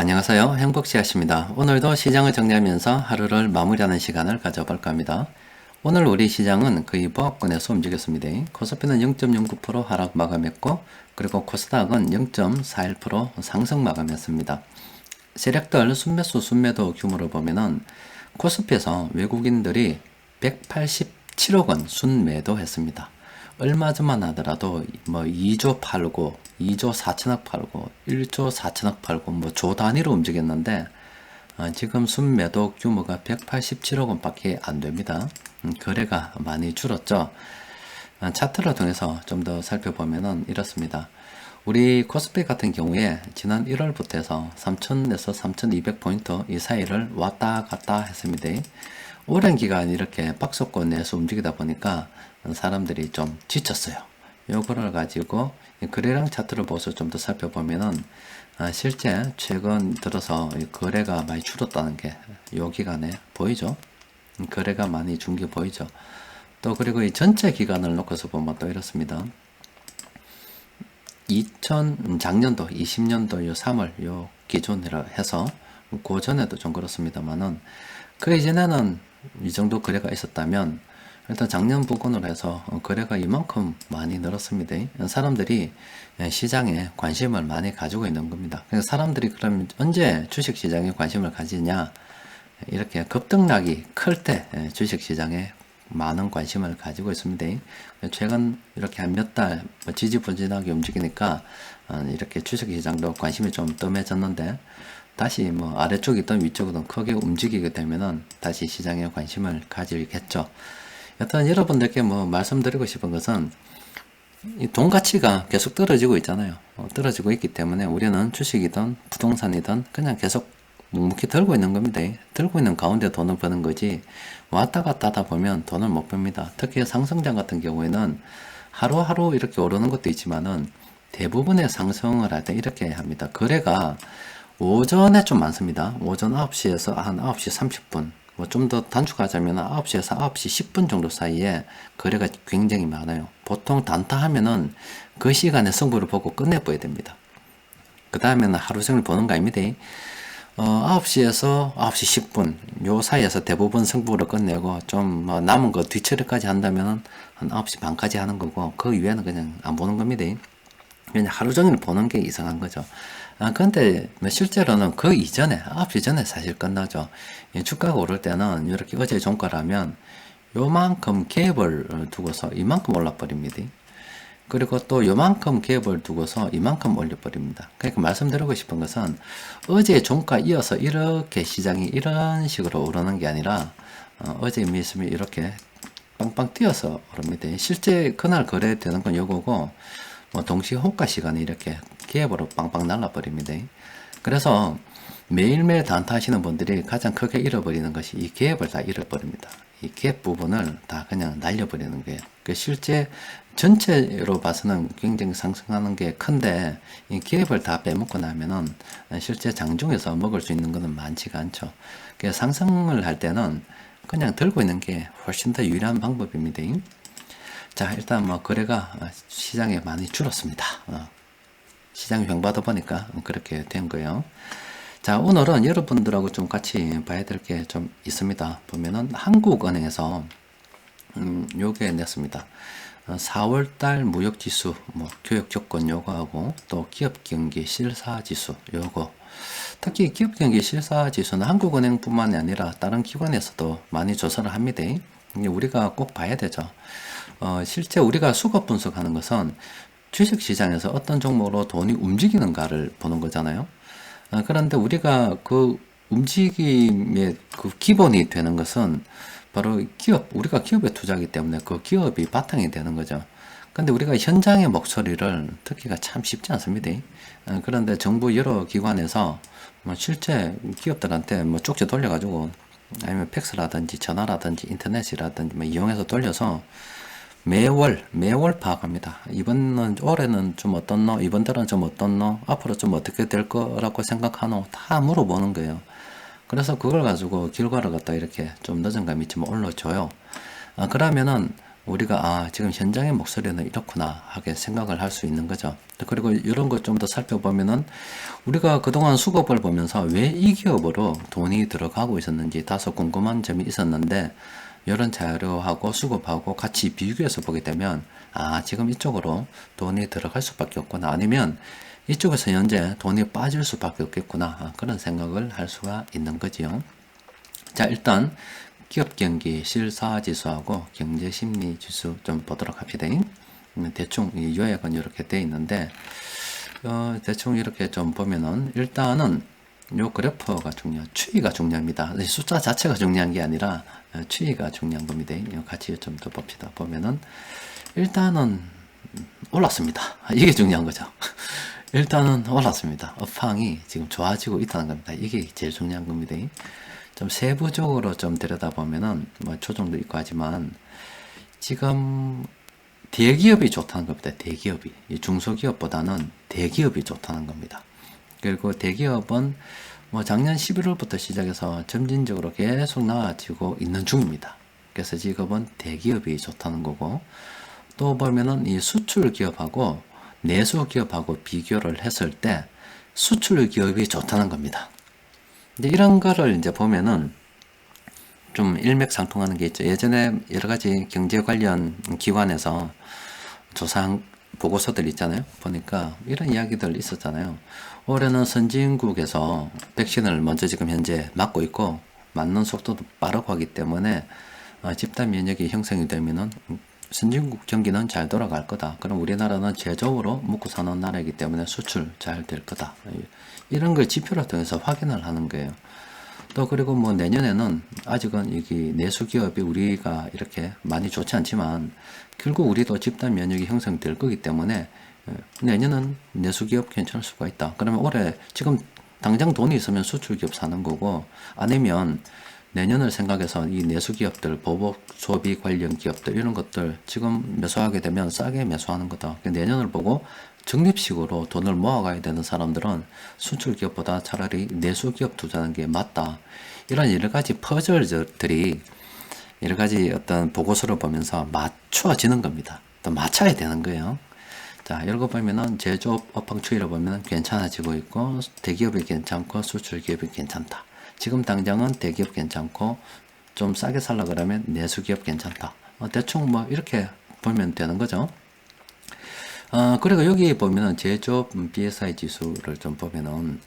안녕하세요. 행복씨앗입니다. 오늘도 시장을 정리하면서 하루를 마무리하는 시간을 가져볼까 합니다. 오늘 우리 시장은 거의 보합권에서 움직였습니다. 코스피는 0.09% 하락 마감했고, 그리고 코스닥은 0.41% 상승 마감했습니다. 세력들 순매수 순매도 규모를 보면은 코스피에서 외국인들이 187억 원 순매도 했습니다. 얼마 전만 하더라도 뭐 2조 팔고 2조 4천억 팔고 1조 4천억 팔고 뭐 조 단위로 움직였는데 지금 순매도 규모가 187억 원밖에 안 됩니다. 거래가 많이 줄었죠. 차트를 통해서 좀 더 살펴보면은 이렇습니다. 우리 코스피 같은 경우에 지난 1월부터 해서 3000에서 3200포인트 이 사이를 왔다 갔다 했습니다. 오랜 기간 이렇게 박스권 내에서 움직이다 보니까 사람들이 좀 지쳤어요. 요거를 가지고 거래량 차트를 보고서 좀 더 살펴보면은 실제 최근 들어서 거래가 많이 줄었다는 게 요 기간에 보이죠. 거래가 많이 준 게 보이죠. 또 그리고 이 전체 기간을 놓고서 보면 또 이렇습니다. 작년도 20년도 요 3월 요 기준으로 해서 그 전에도 좀 그렇습니다만은 그 이전에는 이 정도 거래가 있었다면 일단 작년 부근으로 해서 거래가 이만큼 많이 늘었습니다. 사람들이 시장에 관심을 많이 가지고 있는 겁니다. 그래서 사람들이 그럼 언제 주식시장에 관심을 가지냐, 이렇게 급등락이 클 때 주식시장에 많은 관심을 가지고 있습니다. 최근 이렇게 한 몇 달 지지부진하게 움직이니까 이렇게 주식시장도 관심이 좀 뜸해졌는데, 다시 뭐 아래쪽이 있던 위쪽이든 크게 움직이게 되면은 다시 시장에 관심을 가지겠죠. 여튼 여러분들께 뭐 말씀드리고 싶은 것은 이 돈 가치가 계속 떨어지고 있잖아요. 떨어지고 있기 때문에 우리는 주식이든 부동산이든 그냥 계속 묵묵히 들고 있는 겁니다. 들고 있는 가운데 돈을 버는 거지 왔다 갔다 하다 보면 돈을 못 봅니다. 특히 상승장 같은 경우에는 하루하루 이렇게 오르는 것도 있지만은 대부분의 상승을 할 때 이렇게 합니다. 거래가 오전에 좀 많습니다. 오전 9시에서 한 9시 30분, 뭐 좀 더 단축하자면 9시에서 9시 10분 정도 사이에 거래가 굉장히 많아요. 보통 단타 하면은 그 시간에 승부를 보고 끝내버려야 됩니다. 그 다음에는 하루 종일 보는 거 아닙니다. 9시에서 9시 10분 요 사이에서 대부분 승부를 끝내고 좀 뭐 남은 거 뒤처리까지 한다면 한 9시 반까지 하는 거고, 그 이외에는 그냥 안 보는 겁니다. 그냥 하루 종일 보는 게 이상한 거죠. 근데 실제로는 그 이전에 9시 전에 사실 끝나죠. 주가가 오를 때는 이렇게 어제 종가라면 요만큼 갭을 두고서 이만큼 올라버립니다. 그리고 또 요만큼 갭을 두고서 이만큼 올려버립니다. 그러니까 말씀드리고 싶은 것은 어제 종가 이어서 이렇게 시장이 이런 식으로 오르는 게 아니라 어제 있으면 이렇게 빵빵 뛰어서 오릅니다. 실제 그날 거래되는 건 요거고, 뭐 동시 호가 시간에 이렇게 갭으로 빵빵 날라버립니다. 그래서 매일매일 단타 하시는 분들이 가장 크게 잃어버리는 것이 이 갭을 다 잃어버립니다. 이 갭 부분을 다 그냥 날려버리는 거예요. 그 실제 전체로 봐서는 굉장히 상승하는 게 큰데 이 갭을 다 빼먹고 나면은 실제 장중에서 먹을 수 있는 것은 많지가 않죠. 그래서 상승을 할 때는 그냥 들고 있는 게 훨씬 더 유리한 방법입니다. 자, 일단 뭐 거래가 시장에 많이 줄었습니다. 시장이 횡보하다 보니까 그렇게 된 거예요. 자, 오늘은 여러분들하고 좀 같이 봐야 될 게 좀 있습니다. 보면은 한국은행에서 요게 냈습니다. 4월달 무역지수, 뭐 교역조건 요거하고 또 기업경기 실사지수 요거. 특히 기업경기 실사지수는 한국은행뿐만이 아니라 다른 기관에서도 많이 조사를 합니다. 우리가 꼭 봐야 되죠. 실제 우리가 수급 분석하는 것은 주식시장에서 어떤 종목으로 돈이 움직이는가를 보는 거잖아요. 그런데 우리가 그 움직임의 그 기본이 되는 것은 바로 기업, 우리가 기업에 투자하기 때문에 그 기업이 바탕이 되는 거죠. 근데 우리가 현장의 목소리를 듣기가 참 쉽지 않습니다. 그런데 정부 여러 기관에서 뭐 실제 기업들한테 뭐 쪽지 돌려가지고 아니면 팩스라든지 전화라든지 인터넷이라든지 뭐 이용해서 돌려서 매월 파악합니다. 올해는 좀 어떻노? 이번 달은 좀 어떻노? 앞으로 좀 어떻게 될 거라고 생각하노? 다 물어보는 거예요. 그래서 그걸 가지고 결과를 갖다 이렇게 좀 늦은 감이 있지만 올려줘요. 그러면은 우리가 지금 현장의 목소리는 이렇구나 하게 생각을 할 수 있는 거죠. 그리고 이런 것 좀 더 살펴보면은 우리가 그동안 수급을 보면서 왜 이 기업으로 돈이 들어가고 있었는지 다소 궁금한 점이 있었는데, 이런 자료하고 수급하고 같이 비교해서 보게 되면 지금 이쪽으로 돈이 들어갈 수밖에 없구나, 아니면 이쪽에서 현재 돈이 빠질 수밖에 없겠구나, 그런 생각을 할 수가 있는 거지요. 자, 일단 기업 경기 실사지수하고 경제심리지수 좀 보도록 합시다. 대충 이 요약은 이렇게 돼 있는데, 대충 이렇게 좀 보면은 일단은 요 그래프가 추이가 중요합니다. 숫자 자체가 중요한 게 아니라 추이가 중요한 겁니다. 같이 좀 더 봅시다. 보면은 일단은 올랐습니다. 이게 중요한 거죠. 일단은 올랐습니다. 업황이 지금 좋아지고 있다는 겁니다. 이게 제일 중요한 겁니다. 좀 세부적으로 좀 들여다보면은 뭐 조정도 있고 하지만 지금 대기업이 좋다는 겁니다. 대기업이. 이 중소기업보다는 대기업이 좋다는 겁니다. 그리고 대기업은 뭐 작년 11월부터 시작해서 점진적으로 계속 나아지고 있는 중입니다. 그래서 지금은 대기업이 좋다는 거고, 또 보면은 이 수출 기업하고 내수 기업하고 비교를 했을 때 수출 기업이 좋다는 겁니다. 근데 이런 거를 이제 보면은 좀 일맥상통하는 게 있죠. 예전에 여러 가지 경제 관련 기관에서 조사한 보고서들 있잖아요. 보니까 이런 이야기들 있었잖아요. 올해는 선진국에서 백신을 먼저 지금 현재 맞고 있고, 맞는 속도도 빠르고 하기 때문에 집단 면역이 형성이 되면은 선진국 경기는 잘 돌아갈 거다. 그럼 우리나라는 제조업으로 먹고 사는 나라이기 때문에 수출 잘 될 거다. 이런 걸 지표를 통해서 확인을 하는 거예요. 또 그리고 뭐 내년에는 아직은 이게 내수 기업이 우리가 이렇게 많이 좋지 않지만 결국 우리도 집단 면역이 형성될 거기 때문에 내년은 내수 기업 괜찮을 수가 있다. 그러면 올해 지금 당장 돈이 있으면 수출 기업 사는 거고, 아니면 내년을 생각해서 이 내수 기업들, 보복 소비 관련 기업들 이런 것들 지금 매수하게 되면 싸게 매수하는 거다. 내년을 보고 적립식으로 돈을 모아가야 되는 사람들은 수출 기업보다 차라리 내수 기업 투자하는 게 맞다. 이런 여러 가지 퍼즐들이 여러 가지 어떤 보고서를 보면서 맞춰지는 겁니다. 또 맞춰야 되는 거예요. 자, 이런 거 보면은 제조업 업황 추이를 보면은 괜찮아지고 있고, 대기업이 괜찮고 수출 기업이 괜찮다. 지금 당장은 대기업 괜찮고 좀 싸게 살라 그러면 내수 기업 괜찮다. 대충 뭐 이렇게 보면 되는 거죠. 그리고 여기 보면은 제조업 BSI 지수를 좀 보면은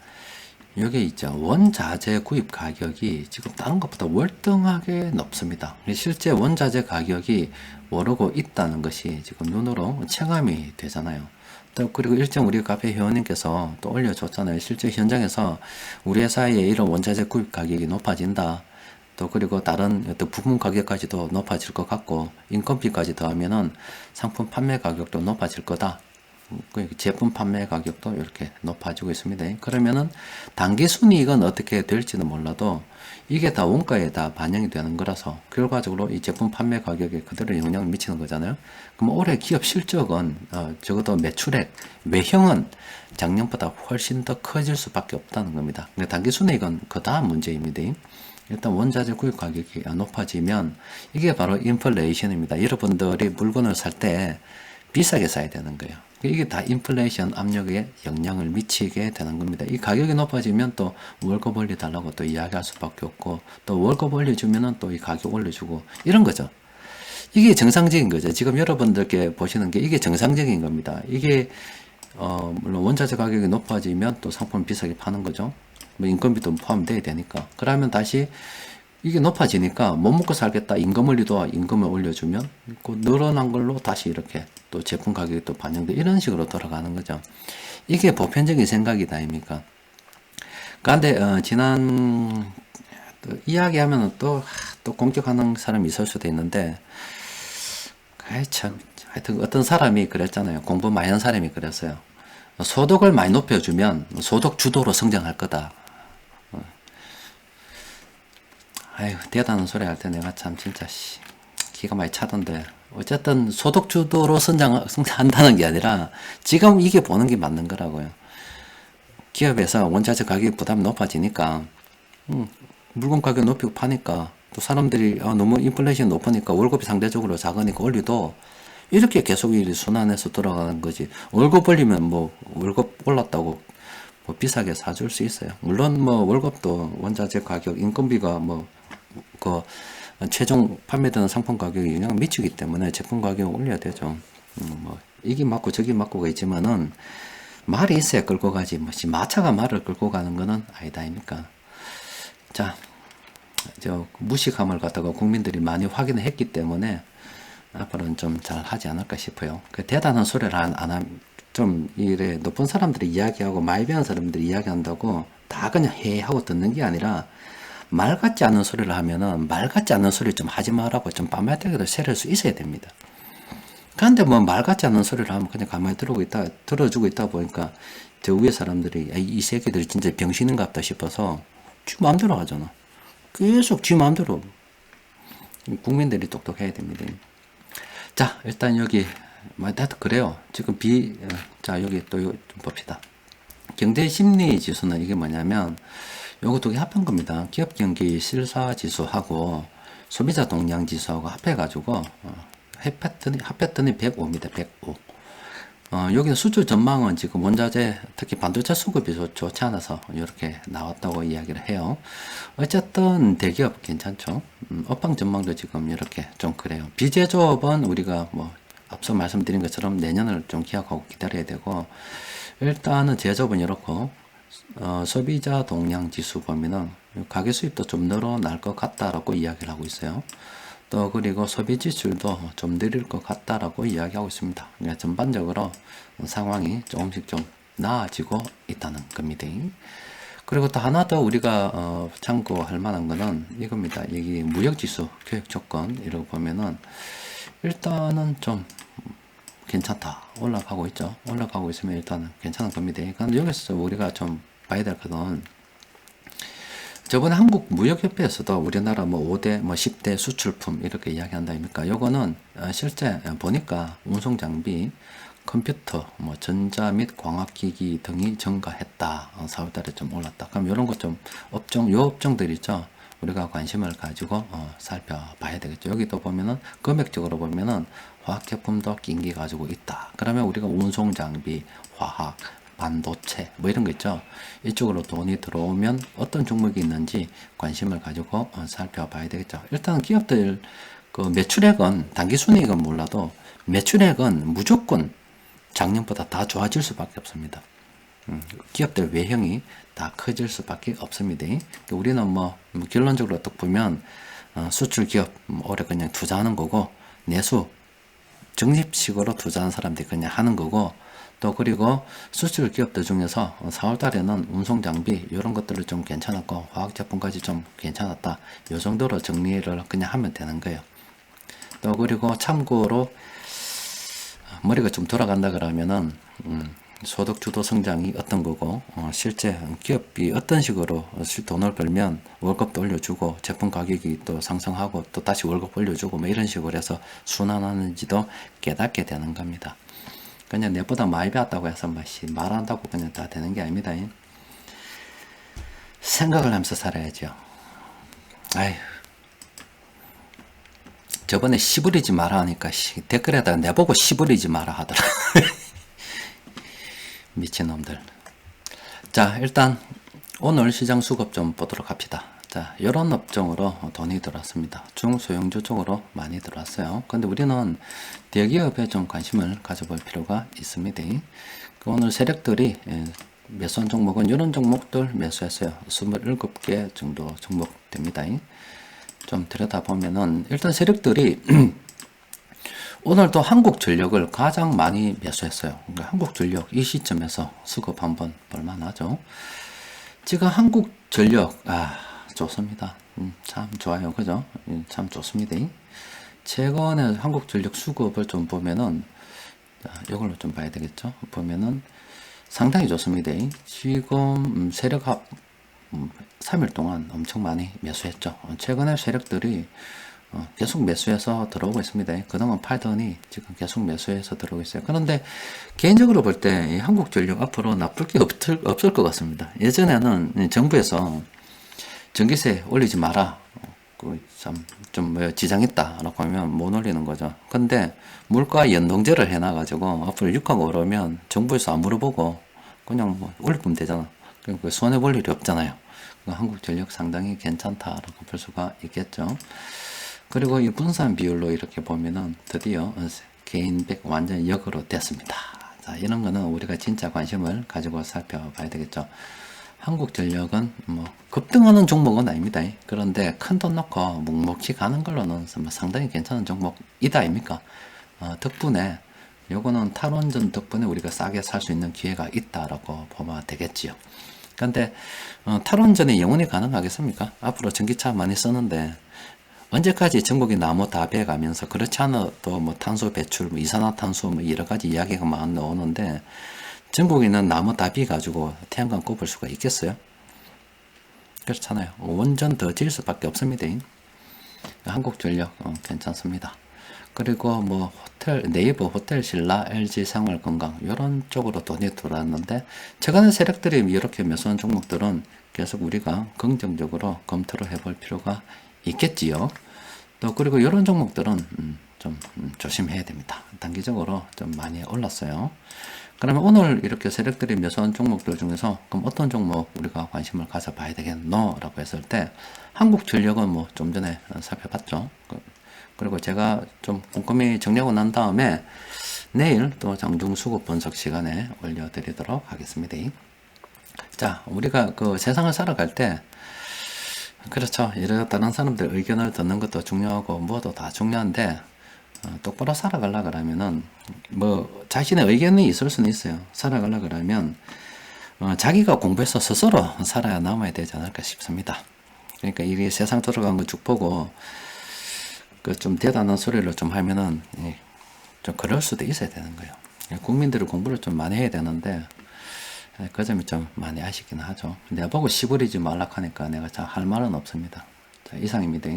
여기 있죠. 원자재 구입 가격이 지금 다른 것보다 월등하게 높습니다. 실제 원자재 가격이 오르고 있다는 것이 지금 눈으로 체감이 되잖아요. 또 그리고 일정 우리 카페 회원님께서 또 올려줬잖아요. 실제 현장에서 우리 회사의 이런 원자재 구입 가격이 높아진다. 또 그리고 다른 어떤 부품 가격까지도 높아질 것 같고, 인건비까지 더하면은 상품 판매 가격도 높아질 거다. 제품 판매 가격도 이렇게 높아지고 있습니다. 그러면은 단기 순이익은 어떻게 될지는 몰라도 이게 다 원가에 다 반영이 되는 거라서 결과적으로 이 제품 판매 가격에 그대로 영향을 미치는 거잖아요. 그럼 올해 기업 실적은 적어도 매출액, 매형은 작년보다 훨씬 더 커질 수밖에 없다는 겁니다. 단기 순이익은 그 다음 문제입니다. 일단 원자재 구입 가격이 높아지면 이게 바로 인플레이션입니다. 여러분들이 물건을 살 때 비싸게 사야 되는 거예요. 이게 다 인플레이션 압력에 영향을 미치게 되는 겁니다. 이 가격이 높아지면 또 월급 올려달라고 또 이야기할 수밖에 없고, 또 월급 올려주면은 또 이 가격 올려주고, 이런 거죠. 이게 정상적인 거죠. 지금 여러분들께 보시는 게 이게 정상적인 겁니다. 이게 물론 원자재 가격이 높아지면 또 상품 비싸게 파는 거죠. 뭐 인건비도 포함돼야 되니까. 그러면 다시 이게 높아지니까 못 먹고 살겠다. 임금을 올려주면 그 늘어난 걸로 다시 이렇게 또 제품 가격이 또 반영돼, 이런 식으로 돌아가는 거죠. 이게 보편적인 생각이다 아닙니까? 그런데 지난 또 이야기하면 또 공격하는 사람이 있을 수도 있는데, 참 하여튼 어떤 사람이 그랬잖아요. 공부 많이 한 사람이 그랬어요. 소득을 많이 높여주면 소득 주도로 성장할 거다. 아유, 대단한 소리 할 때 내가 참 진짜 기가 많이 차던데, 어쨌든 소득 주도로 성장한다는 게 아니라 지금 이게 보는 게 맞는 거라고요. 기업에서 원자재 가격 부담이 높아지니까 물건 가격 높이고 파니까 또 사람들이 너무 인플레이션이 높으니까 월급이 상대적으로 작으니까 올리도 이렇게 계속 이 순환해서 돌아가는 거지. 월급 올리면 뭐 월급 올랐다고 뭐 비싸게 사줄 수 있어요. 물론 뭐 월급도 원자재 가격, 인건비가 뭐 그 최종 판매되는 상품 가격에 영향을 미치기 때문에 제품 가격을 올려야 되죠. 뭐 이게 맞고 저기 맞고가 있지만은 말이 있어야 끌고 가지. 뭐 마차가 말을 끌고 가는 거는 아니다 아닙니까? 자, 저 무식함을 갖다가 국민들이 많이 확인을 했기 때문에 앞으로는 좀 잘 하지 않을까 싶어요. 그 대단한 소리를 좀 이래 높은 사람들이 이야기하고 많이 배운 사람들이 이야기한다고 다 그냥 해 하고 듣는 게 아니라 말 같지 않은 소리를 하면은 말 같지 않은 소리 좀 하지 말라고 좀 반말대기도 세릴 수 있어야 됩니다. 그런데 뭐 말 같지 않은 소리를 하면 그냥 가만히 들어주고 있다 보니까 저 위에 사람들이 이 새끼들이 진짜 병신인갑다 싶어서 지 마음대로 하잖아. 계속 지 마음대로. 국민들이 똑똑해야 됩니다. 자, 일단 여기 다들 그래요. 지금 자, 여기 또 좀 봅시다. 경제 심리 지수는 이게 뭐냐면 요거 두 개 합한 겁니다. 기업 경기 실사 지수하고 소비자 동향 지수하고 합해가지고 합했더니 105입니다. 105. 여기는 수출 전망은 지금 원자재, 특히 반도체 수급이 좋지 않아서 이렇게 나왔다고 이야기를 해요. 어쨌든 대기업 괜찮죠. 업황 전망도 지금 이렇게 좀 그래요. 비제조업은 우리가 뭐 앞서 말씀드린 것처럼 내년을 좀 기약하고 기다려야 되고, 일단은 제조업은 이렇고, 소비자 동향 지수 보면은 가계 수입도 좀 늘어날 것 같다라고 이야기를 하고 있어요. 또 그리고 소비 지출도 좀 느릴 것 같다라고 이야기하고 있습니다. 그러니까 전반적으로 상황이 조금씩 좀 나아지고 있다는 겁니다. 그리고 또 하나 더 우리가 참고할 만한 거는 이겁니다. 여기 무역지수, 교역조건 이러고 보면은 일단은 좀 괜찮다. 올라가고 있죠. 올라가고 있으면 일단은 괜찮은 겁니다. 그런데 여기서 우리가 좀 봐야 될 것은 저번에 한국무역협회에서도 우리나라 뭐 5대, 뭐 10대 수출품 이렇게 이야기한다 아닙니까? 요거는 실제 보니까 운송장비, 컴퓨터, 뭐 전자 및 광학기기 등이 증가했다. 4월달에 좀 올랐다. 그럼 이런 것 좀 요 업종들 있죠. 우리가 관심을 가지고 살펴봐야 되겠죠. 여기도 보면은 금액적으로 보면은 화학제품도 낑기 가지고 있다. 그러면 우리가 운송장비, 화학, 반도체 뭐 이런 거 있죠. 이쪽으로 돈이 들어오면 어떤 종목이 있는지 관심을 가지고 살펴봐야 되겠죠. 일단 기업들 그 매출액은 단기 순이익은 몰라도 매출액은 무조건 작년보다 다 좋아질 수밖에 없습니다. 기업들 외형이 다 커질 수밖에 없습니다. 우리는 뭐 결론적으로 딱 보면 수출 기업 올해 그냥 투자하는 거고, 내수 적립식으로 투자하는 사람들이 그냥 하는 거고, 또 그리고 수출 기업들 중에서 4월 달에는 운송 장비 이런 것들을 좀 괜찮았고 화학 제품까지 좀 괜찮았다. 이 정도로 정리를 그냥 하면 되는 거예요. 또 그리고 참고로 머리가 좀 돌아간다 그러면은 소득 주도 성장이 어떤 거고, 실제 기업이 어떤 식으로 돈을 벌면 월급도 올려주고 제품 가격이 또 상승하고 또 다시 월급 올려주고 뭐 이런 식으로 해서 순환하는지도 깨닫게 되는 겁니다. 그냥 내보다 많이 배웠다고 해서 말한다고 그냥 다 되는 게 아닙니다. 생각을 하면서 살아야죠. 아휴, 저번에 시부리지 마라 하니까 댓글에다가 내보고 시부리지 마라 하더라. 미친놈들. 자, 일단 오늘 시장 수급 좀 보도록 합시다. 자, 이런 업종으로 돈이 들어왔습니다. 중소형주 쪽으로 많이 들어왔어요. 근데 우리는 대기업에 좀 관심을 가져볼 필요가 있습니다. 오늘 세력들이 매수한 종목은 이런 종목들 매수했어요. 27개 정도 종목 됩니다. 좀 들여다보면은 일단 세력들이 오늘도 한국전력을 가장 많이 매수했어요. 그러니까 한국전력 이 시점에서 수급 한번 볼만하죠. 지금 한국전력 좋습니다. 참 좋아요. 그죠? 참 좋습니다. 최근에 한국전력 수급을 좀 보면은 이걸로 좀 봐야 되겠죠. 보면은 상당히 좋습니다. 지금 세력합 3일 동안 엄청 많이 매수했죠. 최근에 세력들이 계속 매수해서 들어오고 있습니다. 그동안 팔더니 지금 계속 매수해서 들어오고 있어요. 그런데 개인적으로 볼 때 한국전력 앞으로 나쁠 게 없을 것 같습니다. 예전에는 정부에서 전기세 올리지 마라. 좀 지장 있다라고 하면 못 올리는 거죠. 근데 물가 연동제를 해놔가지고 앞으로 유가가 오르면 정부에서 안 물어보고 그냥 뭐 올리면 되잖아. 그러니까 손해 볼 일이 없잖아요. 한국전력 상당히 괜찮다라고 볼 수가 있겠죠. 그리고 이 분산 비율로 이렇게 보면은 드디어 개인백 완전 역으로 됐습니다. 자, 이런 거는 우리가 진짜 관심을 가지고 살펴봐야 되겠죠. 한국전력은 뭐 급등하는 종목은 아닙니다. 그런데 큰 돈 넣고 묵묵히 가는 걸로는 상당히 괜찮은 종목이다 아닙니까? 덕분에 요거는 탈원전 덕분에 우리가 싸게 살 수 있는 기회가 있다라고 보면 되겠지요. 그런데 탈원전이 영원히 가능하겠습니까? 앞으로 전기차 많이 쓰는데 언제까지 전국이 나무 다 베가면서 그렇지 않아도 뭐 탄소 배출, 뭐 이산화탄소 뭐 여러 가지 이야기가 많이 나오는데 전국에 있는 나무 다 비가지고 태양광 꼽을 수가 있겠어요? 그렇잖아요. 원전 더 질 수밖에 없습니다. 한국전력 괜찮습니다. 그리고 뭐 호텔, 네이버 호텔 신라, LG 생활건강 이런 쪽으로 돈이 들어왔는데 최근의 세력들이 이렇게 매수한 종목들은 계속 우리가 긍정적으로 검토를 해볼 필요가 있겠지요. 또 그리고 이런 종목들은 좀 조심해야 됩니다. 단기적으로 좀 많이 올랐어요. 그러면 오늘 이렇게 세력들이 매수한 종목들 중에서 그럼 어떤 종목 우리가 관심을 가져봐야 되겠노? 라고 했을 때 한국전력은 뭐 좀 전에 살펴봤죠. 그리고 제가 좀 꼼꼼히 정리하고 난 다음에 내일 또 장중수급 분석 시간에 올려드리도록 하겠습니다. 자, 우리가 그 세상을 살아갈 때 그렇죠. 이런 다른 사람들 의견을 듣는 것도 중요하고 뭐도 다 중요한데 똑바로 살아가려 그러면은 뭐 자신의 의견이 있을 수는 있어요. 살아가려 그러면 자기가 공부해서 스스로 살아야 남아야 되지 않을까 싶습니다. 그러니까 이게 세상 돌아가는 거 쭉 보고 그 좀 대단한 소리를 좀 하면은 좀 그럴 수도 있어야 되는 거예요. 국민들이 공부를 좀 많이 해야 되는데 그 점이 좀 많이 아쉽긴 하죠. 내가 보고 시부리지 말라 하니까 내가 잘 할 말은 없습니다. 자, 이상입니다.